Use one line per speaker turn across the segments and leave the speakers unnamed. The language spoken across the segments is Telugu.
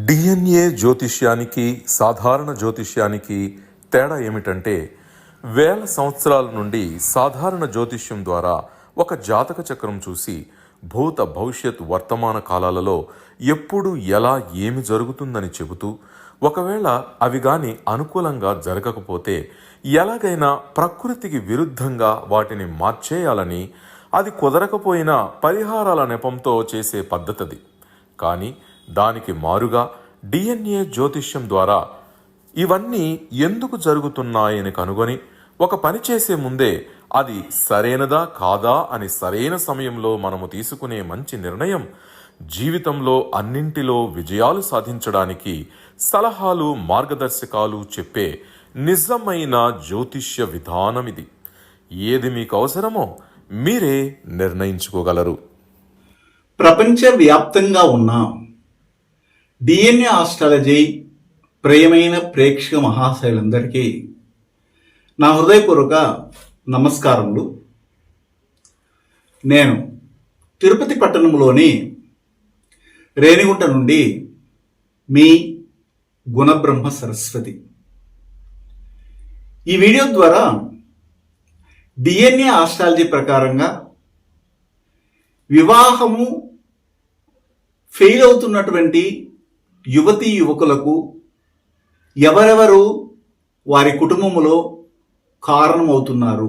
డిఎన్ఏ జ్యోతిష్యానికి సాధారణ జ్యోతిష్యానికి తేడా ఏమిటంటే వేల సంవత్సరాల నుండి సాధారణ జ్యోతిష్యం ద్వారా ఒక జాతక చక్రం చూసి భూత భవిష్యత్ వర్తమాన కాలాలలో ఎప్పుడు ఎలా ఏమి జరుగుతుందని చెబుతూ ఒకవేళ అవి గాని అనుకూలంగా జరగకపోతే ఎలాగైనా ప్రకృతికి విరుద్ధంగా వాటిని మార్చేయాలని, అది కుదరకపోయినా పరిహారాల నెపంతో చేసే పద్ధతిది. కానీ దానికి మారుగా డిఎన్ఏ జ్యోతిష్యం ద్వారా ఇవన్నీ ఎందుకు జరుగుతున్నాయని కనుగొని ఒక పని చేసే ముందే అది సరైనదా కాదా అని సరైన సమయంలో మనము తీసుకునే మంచి నిర్ణయం జీవితంలో అన్నింటిలో విజయాలు సాధించడానికి సలహాలు మార్గదర్శకాలు చెప్పే నిజమైన జ్యోతిష్య విధానం ఇది. ఏది మీకు అవసరమో మీరే నిర్ణయించుకోగలరు.
ప్రపంచవ్యాప్తంగా ఉన్న డిఎన్ఏ ఆస్ట్రాలజీ ప్రియమైన ప్రేక్షక మహాశయులందరికీ నా హృదయపూర్వక నమస్కారములు. నేను తిరుపతి పట్టణంలోని రేణిగుంట నుండి మీ గుణబ్రహ్మ సరస్వతి. ఈ వీడియో ద్వారా డిఎన్ఏ ఆస్ట్రాలజీ ప్రకారంగా వివాహము ఫెయిల్ అవుతున్నటువంటి యువతీ యువకులకు ఎవరెవరు వారి కుటుంబంలో కారణమవుతున్నారు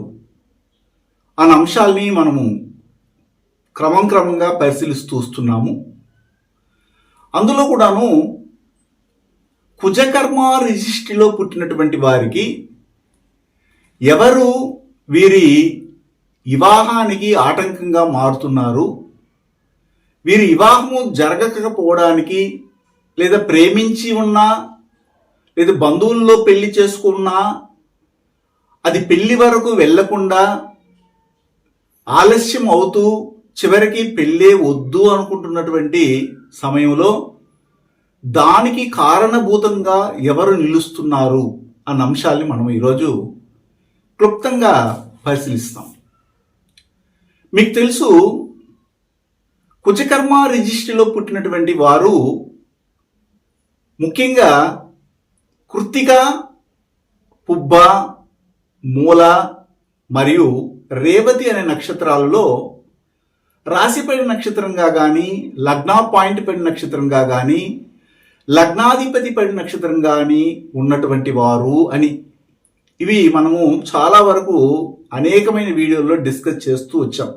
అన్న అంశాల్ని మనము క్రమంగా పరిశీలిస్తూ వస్తున్నాము. అందులో కూడాను కుజకర్మ రిజిస్ట్రీలో పుట్టినటువంటి వారికి ఎవరు వీరి వివాహానికి ఆటంకంగా మారుతున్నారు, వీరి వివాహము జరగకపోవడానికి లేదా ప్రేమించి ఉన్నా లేదా బంధువుల్లో పెళ్లి చేసుకున్నా అది పెళ్లి వరకు వెళ్లకుండా ఆలస్యం అవుతూ చివరికి పెళ్ళే వద్దు అనుకుంటున్నటువంటి సమయంలో దానికి కారణభూతంగా ఎవరు నిలుస్తున్నారు అన్న అంశాల్ని మనం ఈరోజు క్లుప్తంగా పరిశీలిస్తాం. మీకు తెలుసు, కుజకర్మ రిజిస్ట్రీలో పుట్టినటువంటి వారు ముఖ్యంగా కృత్తిక, పుబ్బ, మూల మరియు రేవతి అనే నక్షత్రాలలో రాశిపడి నక్షత్రంగా కానీ, లగ్న పాయింట్ పడిన నక్షత్రంగా కానీ, లగ్నాధిపతి పడిన నక్షత్రం కానీ ఉన్నటువంటి వారు అని ఇవి మనము చాలా వరకు అనేకమైన వీడియోల్లో డిస్కస్ చేస్తూ వచ్చాం.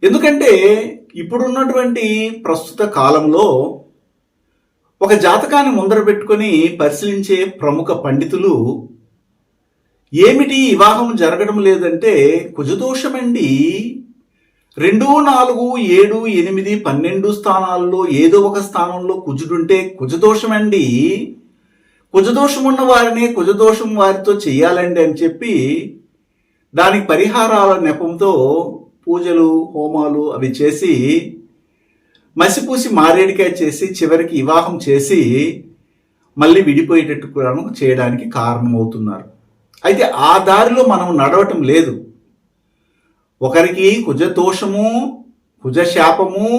ఎందుకంటే ఇప్పుడున్నటువంటి ప్రస్తుత కాలంలో ఒక జాతకాన్ని ముందర పెట్టుకొని పరిశీలించే ప్రముఖ పండితులు ఏమిటి వివాహం జరగడం లేదంటే కుజదోషమండి, 2, 4, 7, 8, 12 స్థానాల్లో ఏదో ఒక స్థానంలో కుజుడుంటే కుజదోషమండి, కుజదోషం ఉన్న వారిని కుజదోషం వారితో చెయ్యాలండి అని చెప్పి దానికి పరిహారాల నెపంతో పూజలు హోమాలు అవి చేసి మసిపూసి మారేడికాయ చేసి చివరికి వివాహం చేసి మళ్ళీ విడిపోయేటట్టు కూడా చేయడానికి కారణమవుతున్నారు. అయితే ఆ దారిలో మనం నడవటం లేదు. ఒకరికి కుజదోషము, కుజశాపము,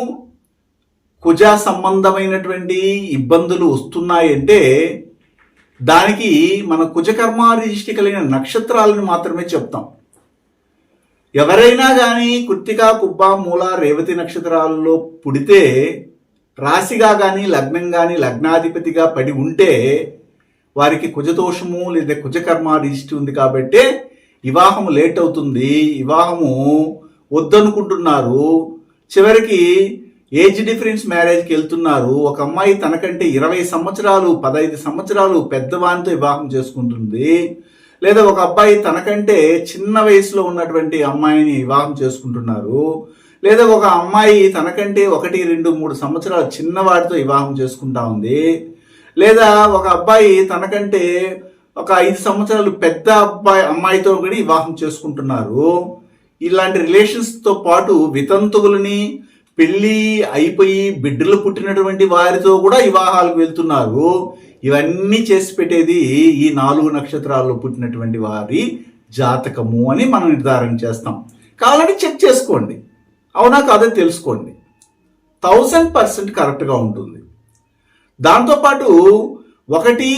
కుజ సంబంధమైనటువంటి ఇబ్బందులు వస్తున్నాయంటే దానికి మన కుజకర్మ రిజిస్ట్రీ కలిగిన నక్షత్రాలను మాత్రమే చెప్తాం. ఎవరైనా కానీ కృత్తిక, కుబ్బ, మూల, రేవతి నక్షత్రాలలో పుడితే రాశిగా కానీ లగ్నం కానీ లగ్నాధిపతిగా పడి ఉంటే వారికి కుజదోషము లేదా కుజకర్మ రిజిస్ట్రీ ఉంది కాబట్టి వివాహము లేట్ అవుతుంది, వివాహము వద్దనుకుంటున్నారు, చివరికి ఏజ్ డిఫరెన్స్ మ్యారేజ్కి వెళ్తున్నారు. ఒక అమ్మాయి తనకంటే 20 సంవత్సరాలు 15 సంవత్సరాలు పెద్దవానితో వివాహం చేసుకుంటుంది, లేదా ఒక అబ్బాయి తనకంటే చిన్న వయసులో ఉన్నటువంటి అమ్మాయిని వివాహం చేసుకుంటున్నారు, లేదా ఒక అమ్మాయి తనకంటే 1, 2, 3 సంవత్సరాలు చిన్నవాడితో వివాహం చేసుకుంటా ఉంది, లేదా ఒక అబ్బాయి తనకంటే ఒక 5 సంవత్సరాలు పెద్ద అమ్మాయితో కూడా వివాహం చేసుకుంటున్నారు. ఇలాంటి రిలేషన్స్తో పాటు వితంతువులని పెళ్లి అయిపోయి బిడ్డలు పుట్టినటువంటి వారితో కూడా వివాహాలకు వెళ్తున్నారు. ఇవన్నీ చేసి పెట్టేది ఈ 4 నక్షత్రాల్లో పుట్టినటువంటి వారి జాతకము అని మనం నిర్ధారణ చేస్తాం. కావాలంటే చెక్ చేసుకోండి, అవునా కాదో తెలుసుకోండి. 1000% కరెక్ట్గా ఉంటుంది. దాంతోపాటు 1,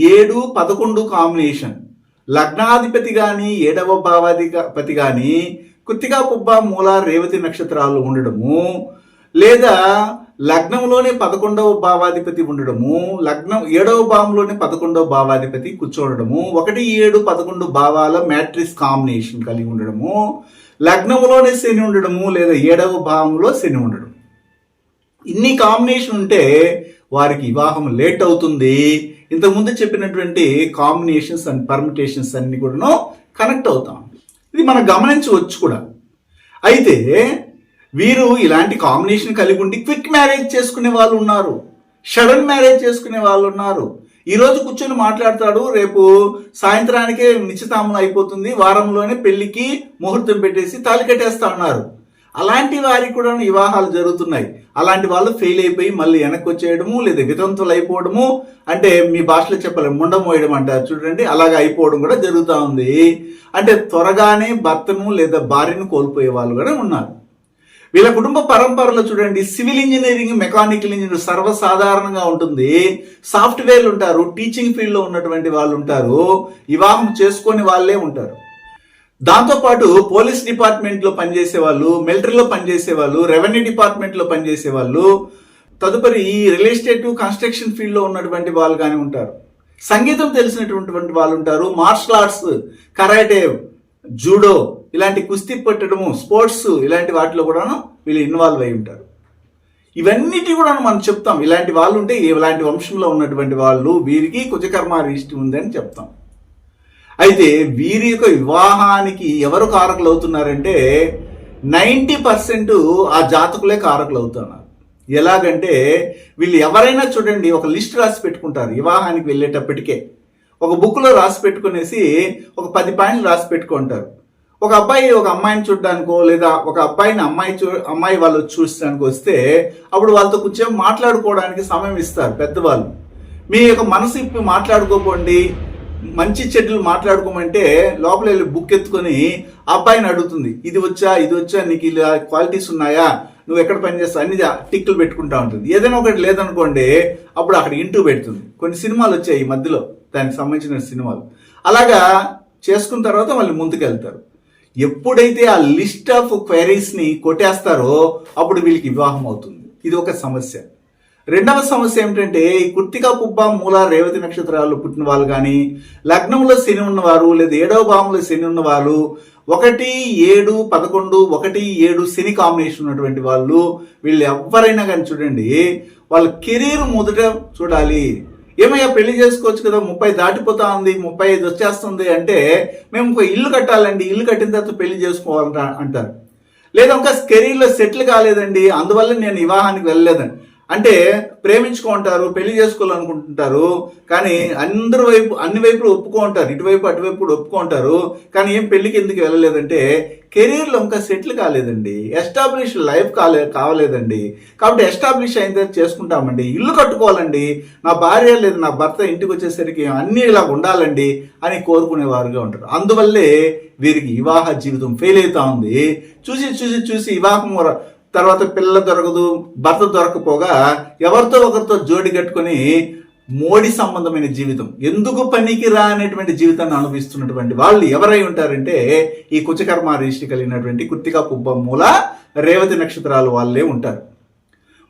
7, 11 కాంబినేషన్, లగ్నాధిపతి కానీ 7వ భావాధిపతి కానీ కృత్తికా పుబ్బ మూల రేవతి నక్షత్రాలు ఉండడము, లేదా లగ్నంలోనే 11వ భావాధిపతి ఉండడము, లగ్నం 7వ భావంలోనే 11వ భావాధిపతి కూర్చోడము, 1, 7, 11 భావాల మ్యాట్రిక్స్ కాంబినేషన్ కలిగి ఉండడము, లగ్నంలోనే శని ఉండడము లేదా 7వ భావంలో శని ఉండడం. ఇన్ని కాంబినేషన్ ఉంటే వారికి వివాహం లేట్ అవుతుంది. ఇంతకుముందు చెప్పినటువంటి కాంబినేషన్స్ అండ్ పర్మిటేషన్స్ అన్ని కూడా కనెక్ట్ అవుతాం. ఇది మనం గమనించవచ్చు కూడా. అయితే వీరు ఇలాంటి కాంబినేషన్ కలిగి ఉండి క్విక్ మ్యారేజ్ చేసుకునే వాళ్ళు ఉన్నారు, సడన్ మ్యారేజ్ చేసుకునే వాళ్ళు ఉన్నారు. ఈ రోజు కూర్చొని మాట్లాడతాడు, రేపు సాయంత్రానికే నిశ్చితాంబరం అయిపోతుంది, వారంలోనే పెళ్లికి ముహూర్తం పెట్టేసి తాళి కట్టేస్తా ఉన్నారు. అలాంటి వారికి కూడా వివాహాలు జరుగుతున్నాయి. అలాంటి వాళ్ళు ఫెయిల్ అయిపోయి మళ్ళీ వెనక్కి వచ్చేయడము లేదా వితంతులు అయిపోవడము, అంటే మీ భాషలో చెప్పలేము ముండం మోయడం అంటారు చూడండి, అలాగా అయిపోవడం కూడా జరుగుతూ ఉంది. అంటే త్వరగానే భర్తను లేదా భార్యను కోల్పోయే వాళ్ళు కూడా ఉన్నారు. వీళ్ళ కుటుంబ పరంపరలో చూడండి, సివిల్ ఇంజనీరింగ్, మెకానికల్ ఇంజనీరింగ్ సర్వసాధారణంగా ఉంటుంది. సాఫ్ట్వేర్లు ఉంటారు, టీచింగ్ ఫీల్డ్లో ఉన్నటువంటి వాళ్ళు ఉంటారు, వివాహం చేసుకొని వాళ్ళే ఉంటారు. దాంతోపాటు పోలీస్ డిపార్ట్మెంట్లో పనిచేసే వాళ్ళు, మిలిటరీలో పనిచేసే వాళ్ళు, రెవెన్యూ డిపార్ట్మెంట్లో పనిచేసే వాళ్ళు, తదుపరి ఈ రియల్ ఎస్టేట్ కన్స్ట్రక్షన్ ఫీల్డ్లో ఉన్నటువంటి వాళ్ళు కానీ ఉంటారు. సంగీతం తెలిసినటువంటి వాళ్ళు ఉంటారు, మార్షల్ ఆర్ట్స్, కరాటే, జూడో ఇలాంటి కుస్తీ పట్టడము, స్పోర్ట్స్ ఇలాంటి వాటిలో కూడా వీళ్ళు ఇన్వాల్వ్ అయి ఉంటారు. ఇవన్నిటి కూడా మనం చెప్తాం, ఇలాంటి వాళ్ళు ఉంటే ఇలాంటి వంశంలో ఉన్నటువంటి వాళ్ళు వీరికి కుజకర్మ రిష్టి ఉందని చెప్తాం. అయితే వీరి యొక్క వివాహానికి ఎవరు కారకులు అవుతున్నారంటే 90% ఆ జాతకులే కారకులు అవుతున్నారు. ఎలాగంటే వీళ్ళు ఎవరైనా చూడండి ఒక లిస్ట్ రాసి పెట్టుకుంటారు వివాహానికి వెళ్ళేటప్పటికే. ఒక బుక్లో రాసి పెట్టుకునేసి ఒక 10 పాయింట్లు రాసి పెట్టుకుంటారు. ఒక అబ్బాయి ఒక అమ్మాయిని చూడడానికో లేదా ఒక అబ్బాయిని అమ్మాయి వాళ్ళు చూడడానికి వస్తే అప్పుడు వాళ్ళతో కొంచెం మాట్లాడుకోవడానికి సమయం ఇస్తారు పెద్దవాళ్ళు. మీ యొక్క మనసు ఇప్పి మాట్లాడుకోకండి, మంచి చెడ్డలు మాట్లాడుకోమంటే లోపల వెళ్ళి బుక్ ఎత్తుకొని అబ్బాయిని అడుగుతుంది, ఇది వచ్చా నీకు ఇలా క్వాలిటీస్ ఉన్నాయా, నువ్వు ఎక్కడ పని చేస్తావు, అన్ని టిక్కులు పెట్టుకుంటా ఉంటుంది. ఏదైనా ఒకటి లేదనుకోండి అప్పుడు అక్కడ ఇంటూ పెడుతుంది. కొన్ని సినిమాలు వచ్చాయి ఈ మధ్యలో దానికి సంబంధించిన సినిమాలు. అలాగా చేసుకున్న తర్వాత మళ్ళీ ముందుకు వెళ్తారు. ఎప్పుడైతే ఆ లిస్ట్ ఆఫ్ క్వైరీస్ని కొట్టేస్తారో అప్పుడు వీళ్ళకి వివాహం అవుతుంది. ఇది ఒక సమస్య. రెండవ సమస్య ఏమిటంటే ఈ కృత్తికా పుబ్బ మూల రేవతి నక్షత్రాలు పుట్టిన వాళ్ళు కానీ, లగ్నంలో శని ఉన్నవారు లేదా 7వ భావంలో శని ఉన్నవాళ్ళు, 1, 7, 11, 1, 7 శని కాంబినేషన్ ఉన్నటువంటి వాళ్ళు, వీళ్ళు ఎవరైనా కానీ చూడండి వాళ్ళ కెరీర్ మొదట చూడాలి. ఏమయ్యా పెళ్లి చేసుకోవచ్చు కదా, 30 దాటిపోతా ఉంది, 35 వచ్చేస్తుంది అంటే మేము ఒక ఇల్లు కట్టాలండి, ఇల్లు కట్టిన తర్వాత పెళ్లి చేసుకోవాలంట అంటారు. లేదా ఇంకా కెరీర్లో సెటిల్ కాలేదండి, అందువల్ల నేను వివాహానికి వెళ్ళలేదండి అంటే ప్రేమించుకుంటారు, పెళ్లి చేసుకోవాలనుకుంటుంటారు, కానీ అన్ని వైపులు ఒప్పుకుంటారు, ఇటువైపు అటువైపు కూడా ఒప్పుకుంటారు, కానీ ఏం పెళ్లికి ఎందుకు వెళ్ళలేదంటే కెరీర్లో ఇంకా సెటిల్ కాలేదండి, ఎస్టాబ్లిష్ లైఫ్ కావలేదండి. కాబట్టి ఎస్టాబ్లిష్ అయిన తర్వాత చేసుకుంటామండి, ఇల్లు కట్టుకోవాలండి, నా భార్య లేదా నా భర్త ఇంటికి వచ్చేసరికి అన్ని ఇలా ఉండాలండి అని కోరుకునేవారుగా ఉంటారు. అందువల్లే వీరికి వివాహ జీవితం ఫెయిల్ అవుతా ఉంది. చూసి వివాహం తర్వాత పిల్లలు దొరకదు, భర్త దొరకపోగా ఎవరితో ఒకరితో జోడి కట్టుకొని మోడీ సంబంధమైన జీవితం, ఎందుకు పనికి రానటువంటి జీవితాన్ని అనుభవిస్తున్నటువంటి వాళ్ళు ఎవరై ఉంటారంటే ఈ కుజకర్మ రిష్టి కలిగినటువంటి కృత్తికా పుబ్బ మూల రేవతి నక్షత్రాలు వాళ్ళే ఉంటారు.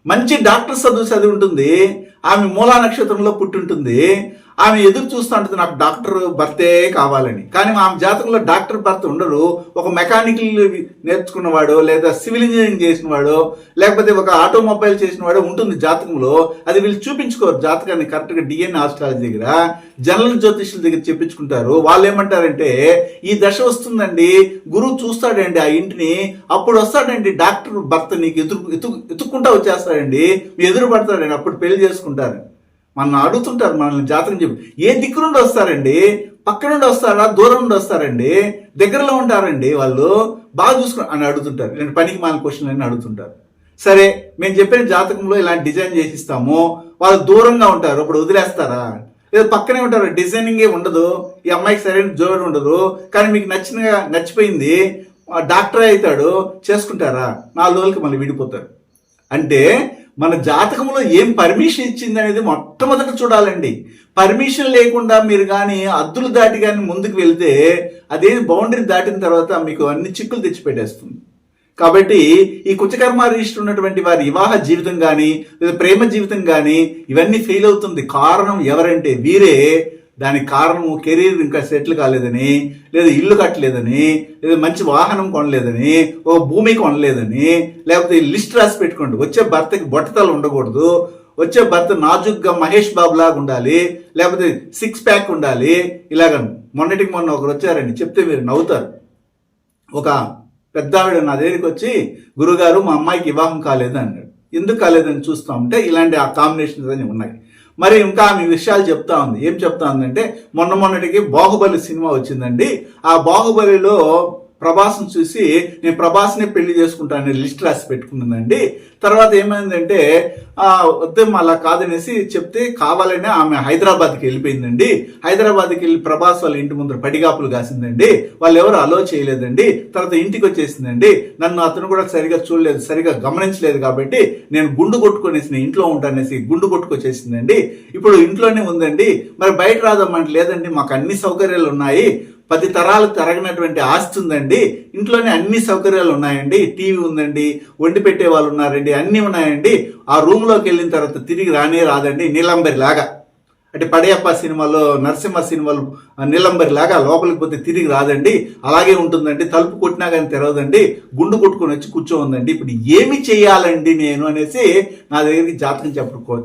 మంచి డాక్టర్ చదివి ఉంటుంది, ఆమె మూలా నక్షత్రంలో పుట్టి ఉంటుంది, ఆమె ఎదురు చూస్తూ ఉంటుంది నాకు డాక్టర్ భర్తే కావాలని. కానీ ఆమె జాతకంలో డాక్టర్ భర్త ఉండరు. ఒక మెకానికల్ నేర్చుకున్నవాడు లేదా సివిల్ ఇంజనీరింగ్ చేసినవాడు లేకపోతే ఒక ఆటోమొబైల్ చేసినవాడు ఉంటుంది జాతకంలో. అది వీళ్ళు చూపించుకోరు జాతకాన్ని కరెక్ట్గా డిఎన్ఏ ఆస్ట్రాలజీ దగ్గర, జనరల్ జ్యోతిష్యుల దగ్గర చెప్పించుకుంటారు. వాళ్ళు ఏమంటారంటే ఈ దశ వస్తుందండి, గురువు చూస్తాడండి ఆ ఇంటిని, అప్పుడు వస్తాడండి డాక్టర్ భర్త నీకు ఎత్తుక్కుంటా వచ్చేస్తాడండి, మీ ఎదురు పడతాడండి, అప్పుడు పెళ్లి చేసుకుంటారు. మనల్ని అడుగుతుంటారు, మనల్ని జాతకం చెప్పి ఏ దిక్కు నుండి వస్తారండి, పక్క నుండి వస్తారా, దూరం నుండి వస్తారండి, దగ్గరలో ఉంటారండి, వాళ్ళు బాగా చూసుకుని అని అడుగుతుంటారు. ఇలాంటి పనికి మాలిన క్వశ్చన్లు అని అడుగుతుంటారు. సరే మేము చెప్పిన జాతకంలో ఇలాంటి డిజైన్ చేసిస్తాము, వాళ్ళు దూరంగా ఉంటారు, అప్పుడు వదిలేస్తారా? లేదా పక్కనే ఉంటారు, డిజైనింగే ఉండదు, ఈ అమ్మాయికి సరైన జోడు ఉండదు, కానీ మీకు నచ్చిపోయింది, డాక్టర్ అవుతాడు, చేసుకుంటారా? 4 రోజులకి మళ్ళీ విడిపోతారు. అంటే మన జాతకంలో ఏం పర్మిషన్ ఇచ్చింది అనేది మొట్టమొదట చూడాలండి. పర్మిషన్ లేకుండా మీరు కానీ అద్దులు దాటి కానీ ముందుకు వెళ్తే అదేం బౌండరీ దాటిన తర్వాత మీకు అన్ని చిక్కులు తెచ్చిపెట్టేస్తుంది. కాబట్టి ఈ కుచకర్మ రిజిస్టర్ ఉన్నటువంటి వారి వివాహ జీవితం కానీ లేదా ప్రేమ జీవితం కానీ ఇవన్నీ ఫెయిల్ అవుతుంది. కారణం ఎవరంటే వీరే. దానికి కారణము కెరీర్ ఇంకా సెటిల్ కాలేదని, లేదా ఇల్లు కట్టలేదని, లేదా మంచి వాహనం కొనలేదని, ఓ భూమి కొనలేదని, లేకపోతే లిస్ట్ రాసి పెట్టుకోండి. వచ్చే భర్తకి బొట్టతలు ఉండకూడదు, వచ్చే భర్త నాజుగ్గా మహేష్ బాబు లాగా ఉండాలి, లేకపోతే 6 ప్యాక్ ఉండాలి. ఇలాగ మొన్నటికి మొన్న ఒకరు వచ్చారండి, చెప్తే మీరు నవ్వుతారు. ఒక పెద్ద ఆవిడ నా దగ్గరికి వచ్చి, గురుగారు మా అమ్మాయికి వివాహం కాలేదు అన్నాడు. ఎందుకు కాలేదని చూస్తూ ఉంటే ఇలాంటి ఆ కాంబినేషన్స్ అన్నీ ఉన్నాయి. మరి ఇంకా ఆమె విషయాలు చెప్తా ఉంది. ఏం చెప్తా ఉందంటే, మొన్నటికి బాహుబలి సినిమా వచ్చిందండి. ఆ బాహుబలిలో ప్రభాస్ని చూసి నేను ప్రభాస్నే పెళ్లి చేసుకుంటానని లిస్ట్ రాసి పెట్టుకున్నదండి. తర్వాత ఏమైందంటే వద్దే అలా కాదనేసి చెప్తే కావాలనే ఆమె హైదరాబాద్కి వెళ్ళిపోయిందండి. హైదరాబాద్కి వెళ్ళి ప్రభాస్ వాళ్ళ ఇంటి ముందర పడిగాపులు కాసిందండి. వాళ్ళు ఎవరు అలో చేయలేదండి. తర్వాత ఇంటికి వచ్చేసిందండి. నన్ను అతను కూడా సరిగా చూడలేదు, సరిగా గమనించలేదు, కాబట్టి నేను గుండు కొట్టుకునేసి నేను ఇంట్లో ఉంటానేసి గుండు కొట్టుకొచ్చేసిందండి. ఇప్పుడు ఇంట్లోనే ఉందండి. మరి బయట రాదమ్మంటే లేదండి, మాకు అన్ని సౌకర్యాలు ఉన్నాయి, 10 తరాలు తరగనటువంటి ఆస్తి ఉందండి, ఇంట్లోనే అన్ని సౌకర్యాలు ఉన్నాయండి, టీవీ ఉందండి, వండి పెట్టే వాళ్ళు ఉన్నారండి, అన్నీ ఉన్నాయండి. ఆ రూమ్లోకి వెళ్ళిన తర్వాత తిరిగి రానే రాదండి, నీలంబరి లాగా. అంటే పడయప్ప సినిమాలో నరసింహ సినిమాలు నీలంబరి లాగా లోపలికి పోతే తిరిగి రాదండి, అలాగే ఉంటుందండి, తలుపు కొట్టినా కానీ తెరవదండి, గుండు కొట్టుకొని వచ్చి కూర్చోందండి. ఇప్పుడు ఏమి చేయాలండి నేను అనేసి నా దగ్గరికి జాతకం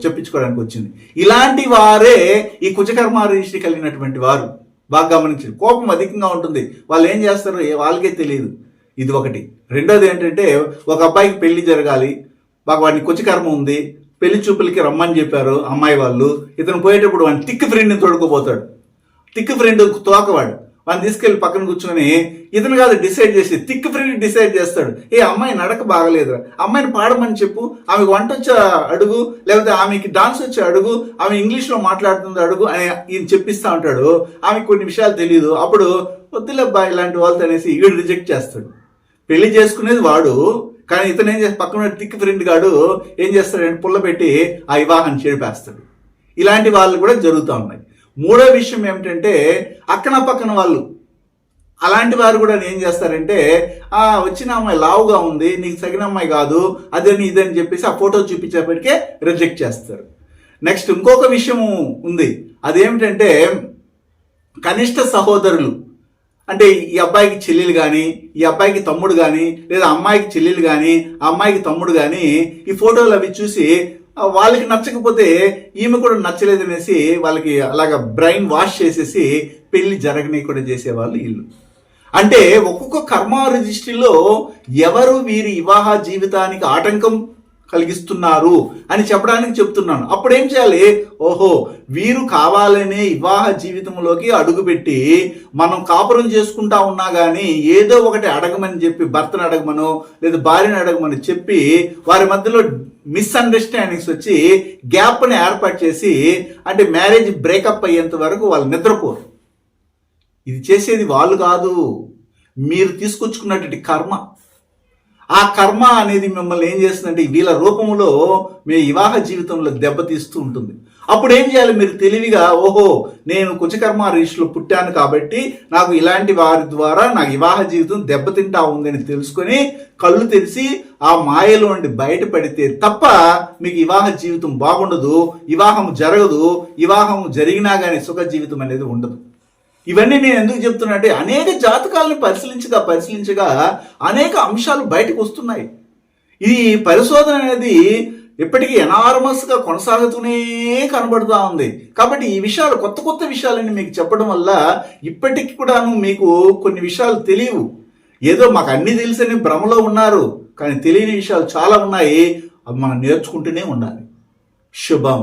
చెప్పించుకోవడానికి వచ్చింది. ఇలాంటి వారే ఈ కుచకర్మ రిజిస్ట్రీ కలిగినటువంటి వారు. బాగా గమనించారు. కోపం అధికంగా ఉంటుంది. వాళ్ళు ఏం చేస్తారో వాళ్ళకే తెలియదు. ఇది ఒకటి. రెండోది ఏంటంటే, ఒక అబ్బాయికి పెళ్లి జరగాలి, బాగా వాడిని కుచకర్మ ఉంది, పెళ్లి చూపులకి రమ్మని చెప్పారు అమ్మాయి వాళ్ళు. ఇతను పోయేటప్పుడు వాడిని తిక్కు ఫ్రెండ్ని తోడుకోపోతాడు. తిక్కు ఫ్రెండ్ తోకవాడు వాడిని తీసుకెళ్లి పక్కన కూర్చొని ఇతను కాదు డిసైడ్ చేసి తిక్కు ఫ్రెండ్ డిసైడ్ చేస్తాడు. అమ్మాయి నడక బాగలేదు, అమ్మాయిని పాడమని చెప్పు, ఆమెకు వంట వచ్చే అడుగు, లేకపోతే ఆమెకి డాన్స్ వచ్చే అడుగు, ఆమె ఇంగ్లీష్లో మాట్లాడుతుంది అడుగు అని ఈయన చెప్పిస్తా ఉంటాడు. ఆమెకు కొన్ని విషయాలు తెలియదు. అప్పుడు వద్దులేబ్బా ఇలాంటి వాళ్ళతో అనేసి ఈడు రిజెక్ట్ చేస్తాడు. పెళ్లి చేసుకునేది వాడు, కానీ ఇతను ఏం చేస్తాడు, పక్కన తిక్కు ఫ్రెండ్ గాడు ఏం చేస్తాడంటే పుల్ల పెట్టి ఆ వివాహాన్ని చెడిపేస్తాడు. ఇలాంటి వాళ్ళు కూడా జరుగుతూ ఉన్నాయి. మూడో విషయం ఏమిటంటే, అక్కన పక్కన వాళ్ళు అలాంటి వారు కూడా ఏం చేస్తారంటే, వచ్చిన అమ్మాయి లావుగా ఉంది, నీకు తగిన అమ్మాయి కాదు, అదని ఇదని చెప్పేసి ఆ ఫోటో చూపించేప్పటికే రిజెక్ట్ చేస్తారు. నెక్స్ట్ ఇంకొక విషయం ఉంది. అదేమిటంటే, కనిష్ట సహోదరులు అంటే ఈ అబ్బాయికి చెల్లెలు కానీ, ఈ అబ్బాయికి తమ్ముడు కానీ, లేదా అమ్మాయికి చెల్లెలు కానీ, ఆ అమ్మాయికి తమ్ముడు కానీ ఈ ఫోటోలు అవి చూసి వాళ్ళకి నచ్చకపోతే ఈమె కూడా నచ్చలేదనేసి వాళ్ళకి అలాగ బ్రెయిన్ వాష్ చేసేసి పెళ్లి జరగని కూడా చేసేవాళ్ళు వీళ్ళు. అంటే ఒక్కొక్క కర్మ రిజిస్ట్రీలో ఎవరు వీరి వివాహ జీవితానికి ఆటంకం కలిగిస్తున్నారు అని చెప్పడానికి చెప్తున్నాను. అప్పుడు ఏం చేయాలి? ఓహో, వీరు కావాలనే వివాహ జీవితంలోకి అడుగుపెట్టి మనం కాపురం చేసుకుంటా ఉన్నా కానీ ఏదో ఒకటి అడగమని చెప్పి, భర్తను అడగమనో లేదా భార్యను అడగమని చెప్పి వారి మధ్యలో మిస్అండర్స్టాండింగ్స్ వచ్చి గ్యాప్ని ఏర్పాటు చేసి, అంటే మ్యారేజ్ బ్రేకప్ అయ్యేంత వరకు వాళ్ళు నిద్రపోరు. ఇది చేసేది వాళ్ళు కాదు, మీరు తీసుకొచ్చుకున్నటువంటి కర్మ. ఆ కర్మ అనేది మిమ్మల్ని ఏం చేస్తుందంటే వీళ్ళ రూపంలో మీ వివాహ జీవితంలో దెబ్బతీస్తూ ఉంటుంది. అప్పుడు ఏం చేయాలి? మీరు తెలివిగా, ఓహో నేను కుచకర్మ రిజిస్ట్రీలో పుట్టాను కాబట్టి నాకు ఇలాంటి వారి ద్వారా నా వివాహ జీవితం దెబ్బతింటా ఉందని తెలుసుకొని కళ్ళు తెరిచి ఆ మాయలో నుండి బయటపడితే తప్ప మీకు వివాహ జీవితం బాగుండదు, వివాహం జరగదు, వివాహం జరిగినా కానీ సుఖ జీవితం అనేది ఉండదు. ఇవన్నీ నేను ఎందుకు చెప్తున్నా అంటే, అనేక జాతకాలను పరిశీలించగా అనేక అంశాలు బయటకు వస్తున్నాయి. ఈ పరిశోధన అనేది ఇప్పటికీ ఎనార్మస్గా కొనసాగుతూనే కనబడుతూ ఉంది. కాబట్టి ఈ విషయాలు, కొత్త విషయాలని మీకు చెప్పడం వల్ల ఇప్పటికి కూడాను మీకు కొన్ని విషయాలు తెలియవు. ఏదో మాకు అన్ని తెలుసని భ్రమలో ఉన్నారు, కానీ తెలియని విషయాలు చాలా ఉన్నాయి. అవి మనం నేర్చుకుంటూనే ఉండాలి. శుభం.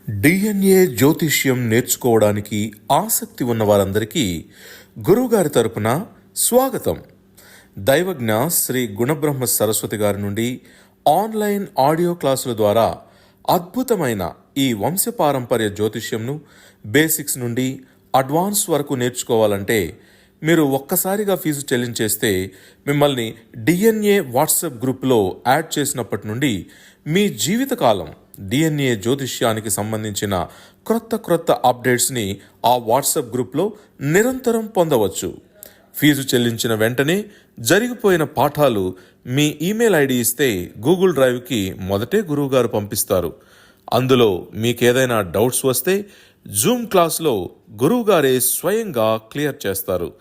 డిఎన్ఏ జ్యోతిష్యం నేర్చుకోవడానికి ఆసక్తి ఉన్న వారందరికీ గురువుగారి తరపున స్వాగతం. దైవజ్ఞ శ్రీ గుణబ్రహ్మ సరస్వతి గారి నుండి ఆన్లైన్ ఆడియో క్లాసుల ద్వారా అద్భుతమైన ఈ వంశపారంపర్య జ్యోతిష్యంను బేసిక్స్ నుండి అడ్వాన్స్ వరకు నేర్చుకోవాలంటే మీరు ఒక్కసారిగా ఫీజు చెల్లించేస్తే మిమ్మల్ని డిఎన్ఏ వాట్సాప్ గ్రూప్లో యాడ్ చేసినప్పటి నుండి మీ జీవితకాలం డిఎన్ఏ జ్యోతిష్యానికి సంబంధించిన క్రొత్త అప్డేట్స్ని ఆ వాట్సాప్ గ్రూప్లో నిరంతరం పొందవచ్చు. ఫీజు చెల్లించిన వెంటనే జరిగిపోయిన పాఠాలు మీ ఈమెయిల్ ఐడి ఇస్తే గూగుల్ డ్రైవ్కి మొదటే గురువుగారు పంపిస్తారు. అందులో మీకేదైనా డౌట్స్ వస్తే జూమ్ క్లాస్లో గురువుగారే స్వయంగా క్లియర్ చేస్తారు.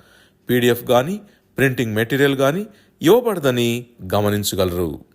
పీడిఎఫ్ కానీ ప్రింటింగ్ మెటీరియల్ కానీ ఇవ్వబడదని గమనించగలరు.